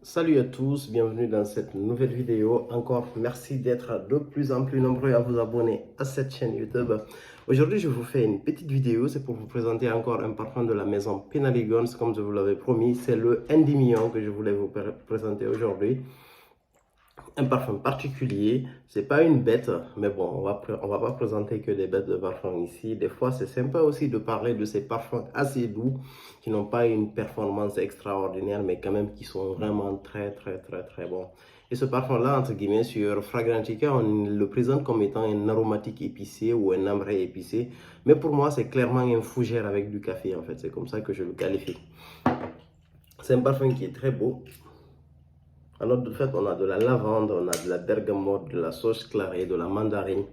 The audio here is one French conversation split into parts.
Salut à tous, bienvenue dans cette nouvelle vidéo. Encore merci d'être de plus en plus nombreux à vous abonner à cette chaîne YouTube. Aujourd'hui, je vous fais une petite vidéo, c'est pour vous présenter encore un parfum de la maison Penhaligon's, comme je vous l'avais promis. C'est le Endymion que je voulais vous présenter aujourd'hui. Un parfum particulier, c'est pas une bête, mais bon, on va pas présenter que des bêtes de parfum ici. Des fois, c'est sympa aussi de parler de ces parfums assez doux, qui n'ont pas une performance extraordinaire, mais quand même qui sont vraiment très bons. Et ce parfum-là, entre guillemets, sur Fragrantica, on le présente comme étant un aromatique épicé ou un ambré épicé. Mais pour moi, c'est clairement un fougère avec du café, en fait. C'est comme ça que je le qualifie. C'est un parfum qui est très beau. Alors, de fait, on a de la lavande, on a de la bergamote, de la sauge clarée, de la mandarine.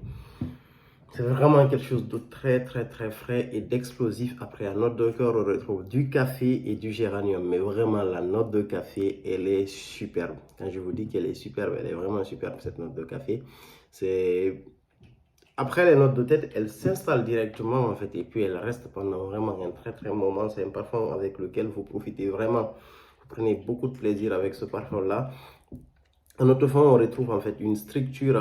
C'est vraiment quelque chose de très frais et d'explosif. Après, à note de cœur, on retrouve du café et du géranium. Mais vraiment, la note de café, elle est superbe. Quand je vous dis qu'elle est superbe, elle est vraiment superbe, cette note de café. C'est... Après les notes de tête, elles s'installent directement, en fait, et puis elles restent pendant vraiment un très moment. C'est un parfum avec lequel vous profitez vraiment. Vous prenez beaucoup de plaisir avec ce parfum-là. En notre fond, on retrouve en fait une structure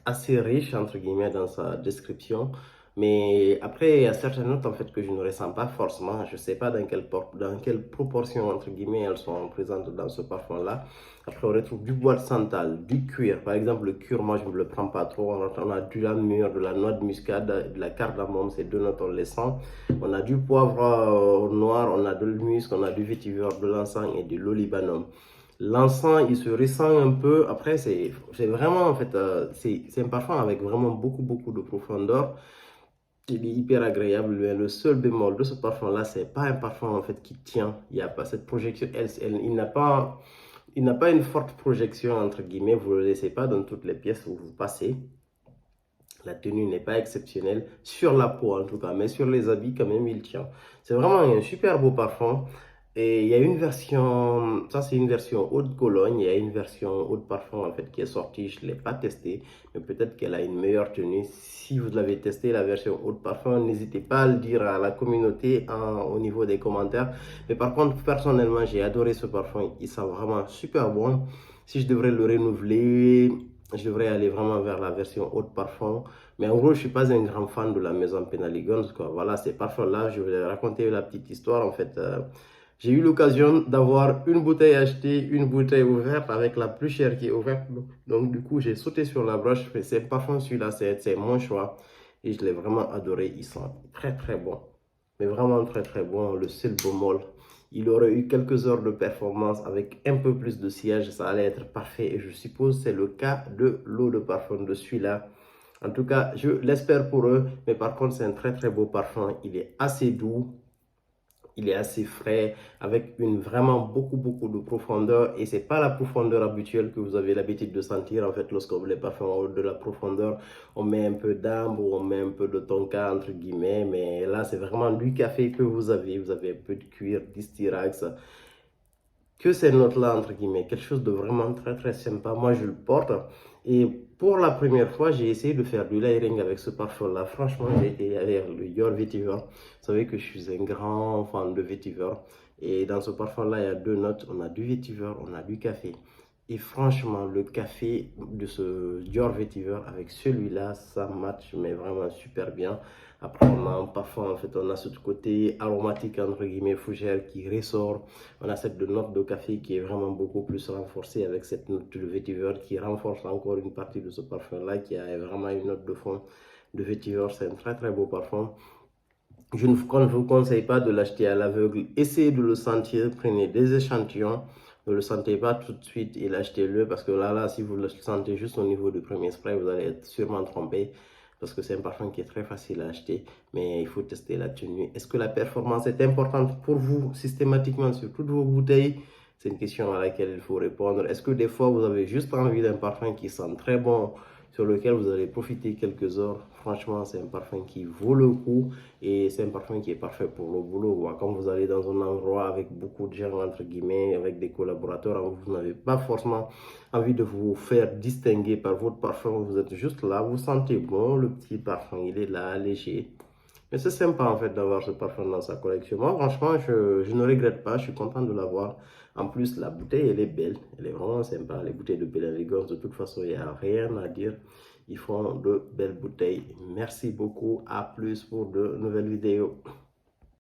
assez riche, entre guillemets, dans sa description. Mais après, il y a certaines notes en fait que je ne ressens pas forcément. Je ne sais pas dans quelle proportion, entre guillemets, elles sont présentes dans ce parfum-là. Après, on retrouve du bois de santal, du cuir. Par exemple, le cuir, moi, je ne le prends pas trop. On a du mûr, de la noix de muscade, de la cardamome. Ces deux notes, on les sent. On a du poivre noir, on a de l'humus, on a du vétiver, de l'encens et de l'olibanum. L'encens, il se ressent un peu. Après, c'est vraiment, en fait, c'est un parfum avec vraiment beaucoup de profondeur. Il est hyper agréable. Mais le seul bémol de ce parfum-là, c'est pas un parfum, en fait, qui tient. Il n'y a pas cette projection. Il n'a pas une forte projection, entre guillemets. Vous ne le laissez pas dans toutes les pièces où vous passez. La tenue n'est pas exceptionnelle, sur la peau en tout cas, mais sur les habits quand même il tient. C'est vraiment un super beau parfum. Et il y a une version, ça c'est une version haut de Cologne, il y a une version haut de parfum en fait qui est sortie, je ne l'ai pas testée, mais peut-être qu'elle a une meilleure tenue. Si vous l'avez testé, la version haut de parfum, n'hésitez pas à le dire à la communauté au niveau des commentaires. Mais par contre, personnellement, j'ai adoré ce parfum, il sent vraiment super bon. Si je devrais le renouveler, je devrais aller vraiment vers la version haut de parfum. Mais en gros, je ne suis pas un grand fan de la maison Penhaligon's, quoi. Voilà, ces parfums-là, je vais raconter la petite histoire. En fait, j'ai eu l'occasion d'avoir une bouteille achetée, une bouteille ouverte avec la plus chère qui est ouverte. Donc, du coup, j'ai sauté sur la broche. Mais c'est parfum, celui-là, c'est mon choix. Et je l'ai vraiment adoré. Il sent très bon. Mais vraiment très bon. Le seul bémol, il aurait eu quelques heures de performance avec un peu plus de siège. Ça allait être parfait. Et je suppose que c'est le cas de l'eau de parfum de celui-là. En tout cas, je l'espère pour eux. Mais par contre, c'est un très beau parfum. Il est assez doux. Il est assez frais, avec vraiment beaucoup de profondeur. Et c'est pas la profondeur habituelle que vous avez l'habitude de sentir. En fait, lorsqu'on les parfums ont de la profondeur, on met un peu d'ambre ou on met un peu de tonka, entre guillemets. Mais là, c'est vraiment du café que vous avez. Vous avez un peu de cuir, d'Styrax. Que ces notes-là, entre guillemets, quelque chose de vraiment très sympa. Moi, je le porte. Et pour la première fois, j'ai essayé de faire du layering avec ce parfum-là. Franchement, j'ai été avec le Dior Vetiver. Vous savez que je suis un grand fan de Vetiver. Et dans ce parfum-là, il y a deux notes. On a du Vetiver, on a du café. Et franchement, le café de ce Dior Vetiver avec celui-là, ça match, mais vraiment super bien. Après, on a un parfum, en fait, on a ce côté aromatique, entre guillemets, fougère qui ressort. On a cette note de café qui est vraiment beaucoup plus renforcée avec cette note de vétiver qui renforce encore une partie de ce parfum-là, qui a vraiment une note de fond de vétiver. C'est un très beau parfum. Je ne vous conseille pas de l'acheter à l'aveugle. Essayez de le sentir, prenez des échantillons. Ne le sentez pas tout de suite et l'achetez-le parce que là, si vous le sentez juste au niveau du premier spray, vous allez être sûrement trompé parce que c'est un parfum qui est très facile à acheter, mais il faut tester la tenue. Est-ce que la performance est importante pour vous systématiquement sur toutes vos bouteilles? C'est une question à laquelle il faut répondre. Est-ce que des fois, vous avez juste envie d'un parfum qui sent très bon, sur lequel vous allez profiter quelques heures? Franchement, c'est un parfum qui vaut le coup et c'est un parfum qui est parfait pour le boulot. Quand vous allez dans un endroit avec beaucoup de gens, entre guillemets, avec des collaborateurs, vous n'avez pas forcément envie de vous faire distinguer par votre parfum. Vous êtes juste là, vous sentez bon, le petit parfum, il est là, léger. Mais c'est sympa en fait d'avoir ce parfum dans sa collection. Moi, franchement, je ne regrette pas, je suis content de l'avoir. En plus, la bouteille, elle est belle. Elle est vraiment sympa. Les bouteilles de Bella Vegans, de toute façon, il n'y a rien à dire. Ils font de belles bouteilles. Merci beaucoup. À plus pour de nouvelles vidéos.